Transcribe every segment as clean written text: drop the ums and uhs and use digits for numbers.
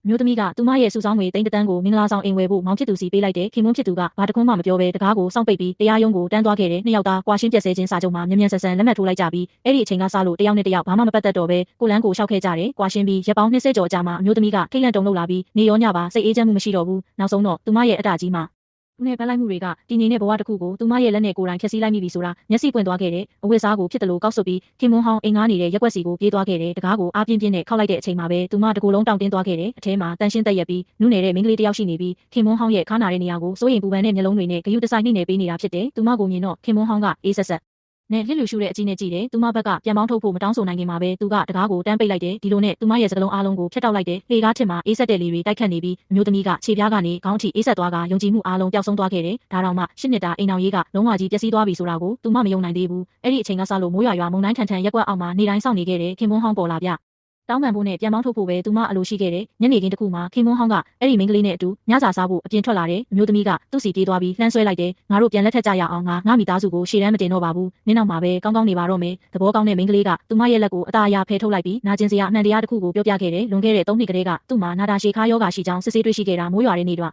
မျိုးသမီးကသူမရဲ့စုဆောင်းငွေ3တန်းကိုမင်္ဂလာဆောင်အိမ်ဝယ်ဖို့မောင်ဖြစ်သူစီပေးလိုက်တယ်ခင်မွန်းဖြစ်သူကဘာတခွန်းမှမပြောဘဲတကားကိုစောင့်ပိတ်ပြီးတရားရုံးကိုတန်းသွားခဲ့တယ်နှစ်ယောက်သားကွာရှင်းပြက်ဆဲခြင်းစာချုပ်မှာမြန်မြန်ဆန်ဆန်လက်မှတ်ထိုးလိုက်ကြပြီးအဲ့ဒီအချိန်ကစလို့တယောက်နဲ့တယောက်ဘာမှမပတ်သက်တော့ဘဲကိုလန်းကိုရှောက်ခဲ့ကြတယ်ကွာရှင်းပြီးရက်ပေါင်း20ကျော်ကြာမှအမျိုးသမီးကထိတ်လန့်တုန်လှုပ်လာပြီးနေရောညပါစိတ်အေးချမ်းမှုမရှိတော့ဘူးနောက်ဆုံးတော့သူမရဲ့အတကြီးမှာသူနဲ့ပန်းလိုက်မှုတွေကတည်ငြိမ်တဲ့ဘဝတစ်ခုကိုသူမရဲ့လက်နဲ့ကိုယ်တိုင်ဖျက်ဆီးလိုက်မိပြီဆိုတာမျက်စိပွင့်သွားခဲ့တယ်အဝတ်စားကိုဖြစ်တယ်လို့ကောက်ဆွပြီးခင်မွန်းဟောင်းအိမ်ငားနေတဲ့ရက်ွက်စီကိုပြေးသွားခဲ့တယ်တကားကိုအားပြင်းပြင်းနဲ့ခောက်လိုက်တဲ့အချိန်မှာပဲသူမတကူလုံးတောင့်တင်းသွားခဲ့တယ်အထဲမှာတန်ရှင်းတက်ရက်ပြီးနုနယ်တဲ့မိန်းကလေးတစ်ယောက်ရှိနေပြီးခင်မွန်းဟောင်းရဲ့ခါနာတဲ့နေရာကိုစိုးရိမ်ပူပန်တဲ့မျက်လုံးတွေနဲ့ဂယုတစိုက်နှိမ့်နေပေးနေတာဖြစ်တယ်သူမကိုမြင်တော့ခင်မွန်းဟောင်းကအေးဆက်ဆက်နဲ့လှစ်လူရှုတဲ့အကြည့်နဲ့ကြည့်တယ်သူမဘက်ကပြန်ပေါင်းထုတ်ဖို့မတောင်းဆိုနိုင်ခင်မှာပဲသူကတကားကိုတန်းပိတ်လိုက်တယ်ဒီလိုနဲ့သူမရဲ့စကလုံးအားလုံးကိုဖျက်တောက်လိုက်တယ်လေကားထစ်မှာအေးဆက်တဲ့လေတွေတိုက်ခတ်နေပြီးအမျိုးသမီးကခြေပြားကနေခေါင်းထိအေးဆက်သွားကယုံကြည်မှုအားလုံးပျောက်ဆုံးသွားခဲ့တယ်ဒါတောင်မှ10နှစ်တာအိမ်အောင်ရေးကလုံးဝကြီးပျက်စီးသွားပြီဆိုတာကိုသူမမယုံနိုင်သေးဘူးအဲ့ဒီအချိန်ကစလို့မိုးရွာမုန်တိုင်းထန်ထန်ရက်ကွက်အောက်မှာနေတိုင်းစောင့်နေခဲ့တယ်ခင်မွန်းဟောင်းပေါ်လာပြတောင်းပန်ဖို့နဲ့ပြန်ပေါင်းထုတ်ဖို့ပဲသူမအလိုရှိခဲ့တယ်ညနေခင်းတစ်ခုမှာခင်မွန်းဟောင်းကအဲ့ဒီမိန်းကလေးနဲ့အတူညစာစားဖို့အပြင်ထွက်လာတယ်အမျိုးသမီးကသူ့စီပြေးသွားပြီးလှမ်းဆွဲလိုက်တယ်ငါတို့ပြန်လက်ထက်ကြရအောင်ငါမိသားစုကိုရှေ့တန်းမတင်တော့ပါဘူးနင်းနောက်မှာပဲကောင်းကောင်းနေပါတော့မယ်သဘောကောင်းတဲ့မိန်းကလေးကသူမရဲ့လက်ကိုအသားအရာဖယ်ထုတ်လိုက်ပြီးနာကျင်စရာအမှန်တရားတစ်ခုကိုပြောပြခဲ့တယ်လွန်ခဲ့တဲ့3နှစ်ကလေးကသူ့မှာနာတာရှည်ခါယောဂါရှိကြောင်းစစ်ဆေးတွေ့ရှိခဲ့တာမိုးရွာတဲ့နေ့တော့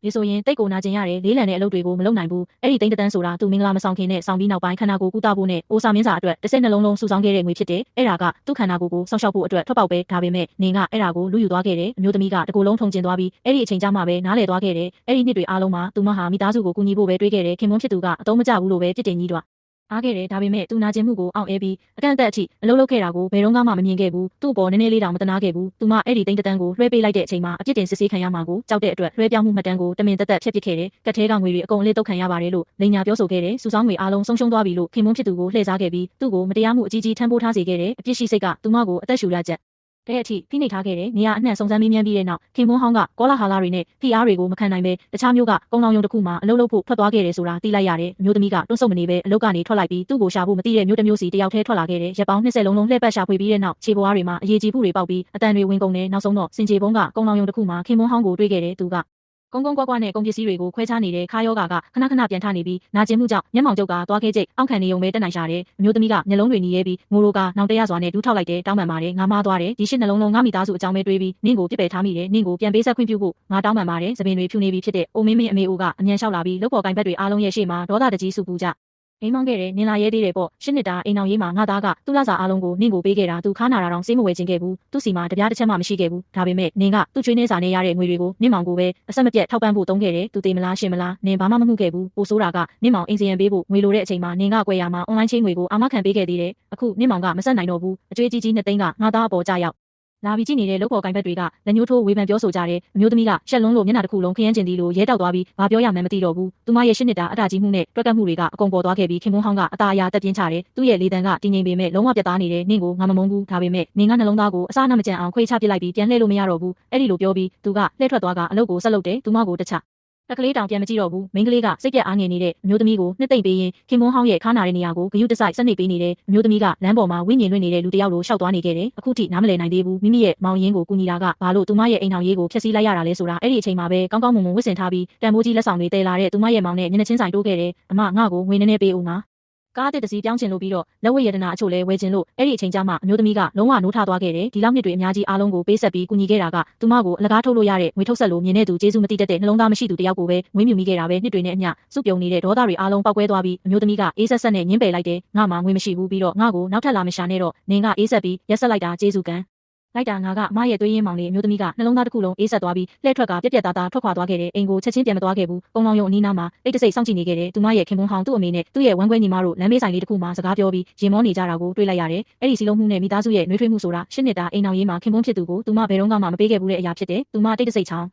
ဒီဆိုရင်တိတ်ကိုနာကျင်ရတယ်လေးလံတဲ့အလုပ်တွေကိုမလုပ်နိုင်ဘူးအဲ့ဒီသိန်းတန်းဆိုတာသူမင်္ဂလာမဆောင်ခင်နဲ့ဆောင်ပြီးနောက်ပိုင်းခန္ဓာကိုယ်ကုသဖို့နဲ့အိုစာမင်းစာအတွက်တစ်စက်နှလုံးလုံးစုဆောင်းခဲ့တဲ့ငွေဖြစ်တယ်အဲ့ဒါကသူ့ခန္ဓာကိုယ်ကိုစောင့်ရှောက်ဖို့အတွက်ထွက်ပေါက်ပဲဒါပေမဲ့နင်ကအဲ့ဒါကိုလူယူသွားခဲ့တယ်အမျိုးသမီးကတကူလုံးထုံကျင်သွားပြီးအဲ့ဒီအချိန်ကျမှပဲနားလည်သွားခဲ့တယ်အဲ့ဒီနှစ်တွေအားလုံးမှာသူမဟာမိသားစုကိုကူညီဖို့ပဲတွေးခဲ့တယ်ခင်မွန်းဖြစ်သူကအတုံးမကျဘူးလို့ပဲပြစ်တင်ကြီးတော့အားခဲ့တယ်ဒါပေမဲ့သူနာကျင်မှုကိုအောင့်အဲပြီးအကန့်အသတ်အထိအလုပ်လုပ်ခဲ့တာကိုဘယ်တော့မှမမြင်ခဲ့ဘူးသူ့ပေါ်နည်းနည်းလေးတောင်မတနာခဲ့ဘူးသူမအဲ့ဒီသိန်းတန်းကိုလွှဲပေးလိုက်တဲ့အချိန်မှာအပြစ်တင်စစ်ဆေးခံရမှာကိုကြောက်တဲ့အတွက်လွှဲပြောင်းမှုမှတ်တမ်းကိုတမင်သက်သက်ဖျက်ပစ်ခဲ့တယ်ကတ်ထဲကငွေတွေအကုန်အလေးတုတ်ခံရပါတယ်လို့လိန်ညာပြောဆိုခဲ့တယ်စုဆောင်းငွေအားလုံးဆုံးရှုံးသွားပြီလို့ခင်မွန်းဖြစ်သူကိုလှည့်စားခဲ့ပြီးသူ့ကိုမတရားမှုအကြီးကြီးထမ်းပိုးထားစေခဲ့တယ်အပြစ်ရှိစိတ်ကသူမကိုအသက်ရှူရချက်တဲ့အထိဖိနှိပ်ထားခဲ့တယ်နေရာအနှံ့စုံစမ်းမေးမြန်းပြီးတဲ့နောက်ခင်မွန်းဟောင်းကကောလာဟာလာတွေနဲ့ဖိအားတွေကိုမခံနိုင်ပဲတခြားမျိုးကကုန်းလောင်ယုံတစ်ခုမှာအလုပ်လုပ်ဖို့ထွက်သွားခဲ့တယ်ဆိုတာသိလိုက်ရတယ်အမျိုးသမီးကတွန့်ဆုတ်မနေပဲအလုပ်ကနေထွက်လိုက်ပြီးသူ့ကိုရှာဖို့မသိတဲ့မျိုးတစ်မျိုးစီတယောက်တည်းထွက်လာခဲ့တယ်ရက်ပေါင်း20လုံးလုံးလှည့်ပတ်ရှာဖွေပြီးတဲ့နောက်ခြေပွားတွေမှာအရေးကြီးမှုတွေပေါက်ပြီးအတန်တွေဝင်ကုန်တယ်နောက်ဆုံးတော့စင်ကြေပုံးကကုန်းလောင်ယုံတစ်ခုမှာခင်မွန်းဟောင်းကိုတွေ့ခဲ့တယ်သူကကုန်းကွက်နဲ့ကုန်ပစ္စည်းတွေကိုခွဲခြားနေတဲ့ခါယောဂါကခဏပြန်ထနေပြီးနာကျင်မှုကြောင့်မျက်မှောင်ကျုပ်ကသွားခဲ့ကြိတ်အောက်ခံနေုံပဲတက်နိုင်ရှာတယ်အမျိုးသမီးကမျက်လုံးတွေနီးရဲပြီးငိုလိုကနောင်တရစွာနဲ့ဒူးထောက်လိုက်တယ်တောင်းပန်ပါတယ်ငါမားသွားတယ်ဒီရှစ်နှလုံးလုံးငါမိသားစုအကြောင်းပဲတွေးပြီးနင့်ကိုပြစ်ပယ်ထားမိတယ်နင့်ကိုပြန်ပေးဆက်ခွင့်ပြုဖို့ငါတောင်းပန်ပါတယ်သပင်တွေဖြူနေပြီဖြစ်တဲ့အိုမင်းအမေအိုကအမြန်လျှောက်လာပြီးလုပ်ပေါ်ကိုင်ဘက်တွေအားလုံးရဲ့ရှေ့မှာဒေါသတကြီးစုပူကြအိမ်မောင်းခဲ့တယ်နင်လာရဲသေးတယ်ပေါ့10နှစ်တာအိမ်အောင်ရေးမှာငါသားကသူ့လစာအားလုံးကိုနင့်ကိုပေးခဲ့တာသူခါနာတာတောင်စေးမဝယ်ခြင်းခဲ့ဘူးသူ့စီမှာတပြားတစ်ချက်မှမရှိခဲ့ဘူးဒါပေမဲ့နင်ကသူ့ချွေးနှင်းစာနဲ့ရတဲ့ငွေတွေကိုနင့်မောင်ကိုပဲအဆက်မပြတ်ထောက်ပံ့ဖို့တုံးခဲ့တယ်သူတေးမလားရှင်မလားနင်ဘာမှမမှုခဲ့ဘူးပိုဆိုးတာကနင့်မောင်အင်စီယံပေးဖို့ငွေလိုတဲ့အချိန်မှာနင်ကကွယ်ရမှာအွန်လိုင်းချင်းငွေကိုအာမခံပေးခဲ့သေးတယ်အခုနင့်မောင်ကမဆက်နိုင်တော့ဘူးအကျွေးကြီး2သိန်းကငါသားအပေါ်ကြရောက်လာပြီးကြည့်နေတဲ့လုပ်ပေါ်ကိုင်ဘက်တွေကလက်ညှိုးထိုးဝေဖန်ပြောဆိုကြတယ်အမျိုးသမီးကရှက်လုံးလို့မျက်နှာတစ်ခုလုံးခရမ်းကျင်သည်လိုရဲတောက်သွားပြီးဘာပြောရမှန်းမသိတော့ဘူးသူမရဲ့10နှစ်တာအတားကြီးမှုနဲ့တွက်ကပ်မှုတွေကအကုန်ပေါ်သွားခဲ့ပြီးခင်မွန်းဟောင်းကအသားအရာတက်ပြင်းချတယ်သူ့ရဲ့လေတံကတည်ငြိမ်ပေမဲ့လုံးဝပြတ်သားနေတယ်နင့်ကိုငါမမုန်းဘူးဒါပေမဲ့နင်ကနှလုံးသားကိုအစားအနှမကြံအောင်ခွေချပစ်လိုက်ပြီးပြန်လှည့်လို့မရတော့ဘူးအဲ့ဒီလိုပြောပြီးသူကလှည့်ထွက်သွားကအလုပ်ကိုဆက်လုပ်တယ်သူမကိုတခြားတက်ကလေးတောင်ပြန်မကြည့်တော့ဘူးမိန်းကလေးကစိတ်ပြက်အားငယ်နေတဲ့အမျိုးသမီးကိုနှစ်သိမ့်ပေးရင်ခင်မွန်းဟောင်းရဲ့ခါနာတဲ့နေရာကိုဂယုတစိုက်ဆက်နေပေးနေတယ်အမျိုးသမီးကလမ်းပေါ်မှာဝိညာဉ်လွင့်နေတဲ့လူတစ်ယောက်လိုရှောက်သွားနေခဲ့တယ်အခုထိနားမလည်နိုင်သေးဘူးမိမိရဲ့မောင်ရင်းကိုကူညီတာကဘာလို့သူမရဲ့အိမ်အောင်ရေးကိုဖျက်ဆီးလိုက်ရတာလဲဆိုတာအဲ့ဒီအချိန်မှာပဲကောင်းကောင်းမွန်မွန်ဝစ်စင်ထားပြီးတန်ဖိုးကြီးလက်ဆောင်တွေတည်လာတဲ့သူမရဲ့မောင်နဲ့မျက်နှာချင်းဆိုင်တိုးခဲ့တယ်အမငါ့ကိုငွေနည်းနည်းပေးဦးငါကားတစ်စီးပြောင်းချင်လို့ပြီးတော့လက်ဝဲရတနာအချို့လဲဝယ်ချင်လို့အဲ့ဒီအချိန်ကျမှအမျိုးသမီးကလုံးဝနိုးထသွားခဲ့တယ်ဒီလောက်နှစ်တွေအများကြီးအားလုံးကိုပေးဆက်ပြီးကူညီခဲ့တာကသူမကိုအလကားထုတ်လို့ရတဲ့ငွေထုတ်ဆက်လို့မြင်တဲ့သူကျေးဇူးမသိတတ်တဲ့နှလုံးသားမရှိသူတယောက်ကိုပဲငွေမြူမိခဲ့တာပဲနှစ်တွေနဲ့အမျှစုပြုံနေတဲ့ဒေါသတွေအားလုံးပောက်ကွဲသွားပြီးအမျိုးသမီးကအေးဆက်ဆက်နဲ့ညှင်းပယ်လိုက်တယ်ငါမှငွေမရှိဘူးပြီးတော့ငါကိုနောက်ထပ်လာမရှာနဲ့တော့နင်ကအေးဆက်ပြီးရက်ဆက်လိုက်တာကျေးဇူးကံလိုက်တာငါကမရဲ့သွေးရင်းမောင်လေးအမျိုးသမီးကနှလုံးသားတစ်ခုလုံးအေးဆက်သွားပြီးလှည့်ထွက်ကပြက်ပြက်သားသားထွက်ခွာသွားခဲ့တယ်အိမ်ကိုချက်ချင်းပြန်မသွားခဲ့ဘူးပုံလောင်ယုံအနီးနားမှာတိတ်တဆိတ်စောင့်ကြည့်နေခဲ့တယ်သူမရဲ့ခင်ပွန်းဟောင်းသူ့အမေနဲ့သူ့ရဲ့ဝမ်းကွဲညီမတို့လမ်းမေးဆိုင်လေးတစ်ခုမှာစကားပြောပြီးရင်မောနေကြတာကိုတွေ့လိုက်ရတယ်အဲ့ဒီစီလုံးမှုနဲ့မိသားစုရဲ့နှွေးထွေးမှုဆိုတာ10နှစ်တာအိမ်အောင်ရေးမှာခင်ပွန်းဖြစ်သူကိုသူမဘယ်တော့မှမပေးခဲ့ဘူးတဲ့အရာဖြစ်တယ်သူမတိတ်တဆိတ်ချောင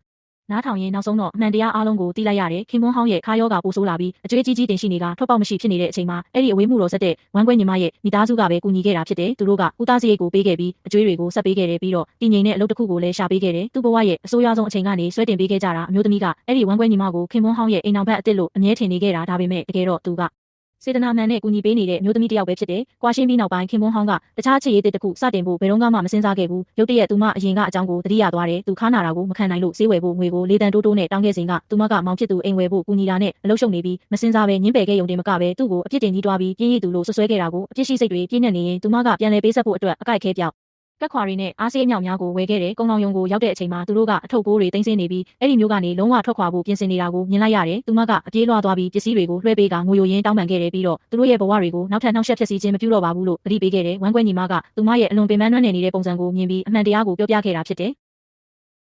်းနားထောင်ရင်နောက်ဆုံးတော့အမှန်တရားအားလုံးကိုသိလိုက်ရတယ်ခင်မွန်းဟောင်းရဲ့ခါယောဂါပိုဆိုးလာပြီးအကျွေးကြီးတင်ရှိနေတာထွက်ပေါက်မရှိဖြစ်နေတဲ့အချိန်မှာအဲ့ဒီအဝေးမှုတော်ဆက်တဲ့ဝမ်းကွဲညီမရဲ့မိသားစုကပဲကူညီခဲ့တာဖြစ်တယ်သူတို့ကဦးသားစရိတ်ကိုပေးခဲ့ပြီးအကျွေးတွေကိုဆက်ပေးခဲ့တယ်ပြီးတော့တည်ငြိမ်တဲ့အလုပ်တစ်ခုကိုလည်းရှာပေးခဲ့တယ်သူ့ဘဝရဲ့အဆိုးရွားဆုံးအချိန်ကနေဆွဲတင်ပေးခဲ့ကြတာအမျိုးသမီးကအဲ့ဒီဝမ်းကွဲညီမကိုခင်မွန်းဟောင်းရဲ့အိမ်အောင်ဘက်အစ်စ်လို့အမြဲထင်နေခဲ့တာဒါပေမဲ့တကယ်တော့သူကစေတနာမှန်နဲ့ကူညီပေးနေတဲ့အမျိုးသမီးတစ်ယောက်ပဲဖြစ်တယ်။ကွာရှင်းပြီးနောက်ပိုင်းခင်မွန်းဟောင်းကတခြားချစ်ရေးတစ်ခုစတင်ဖို့ဘယ်တော့မှမစင်စားခဲ့ဘူး။ရုတ်တရက်သူမအရင်ကအကြောင်းကိုသတိရသွားတယ်။သူခါနာတာကိုမခံနိုင်လို့ဆေးဝယ်ဖို့ငွေကိုလေတန်တိုးနဲ့တောင်းခဲ့စဉ်ကသူမကမောင်ဖြစ်သူအိမ်ဝယ်ဖို့ကူညီတာနဲ့အလုပ်ရှုပ်နေပြီးမစင်စားပဲညှင်းပယ်ခဲ့ရုံတင်မကပဲသူ့ကိုအပြစ်တင်ကြီးတွားပြီးပြင်းရည်သူလို့ဆွဆွဲခဲ့တာကိုအပြစ်ရှိစိတ်တွေပြင်းနေနေရင်သူမကပြန်လဲပေးဆက်ဖို့အတွက်အကိုက်ခဲပြောက် ကက်ခွာရီနဲ့အားဆေးအမြောက်များကိုဝယ်ခဲ့တဲ့ကုန်းလောင်ယုံကိုရောက်တဲ့အချိန်မှာသူတို့ကအထုပ်ပိုးတွေတင်ဆင်းနေပြီးအဲ့ဒီမျိုးကနေလုံးဝထွက်ခွာဖို့ပြင်ဆင်နေတာကိုမြင်လိုက်ရတယ်။သူမကအပြေးလွှားသွားပြီးပစ္စည်းတွေကိုလွှဲပေးကငိုယိုရင်းတောင်းပန်ခဲ့တယ်ပြီးတော့သူတို့ရဲ့ဘဝတွေကိုနောက်ထပ်နှောက်ယှက်ဖြစ်စီခြင်းမပြုတော့ပါဘူးလို့ကတိပေးခဲ့တယ်။ဝမ်းကွဲညီမကသူမရဲ့အလွန်ပင်ပန်းနွမ်းနယ်နေတဲ့ပုံစံကိုမြင်ပြီးအမှန်တရားကိုပြောပြခဲ့တာဖြစ်တယ်။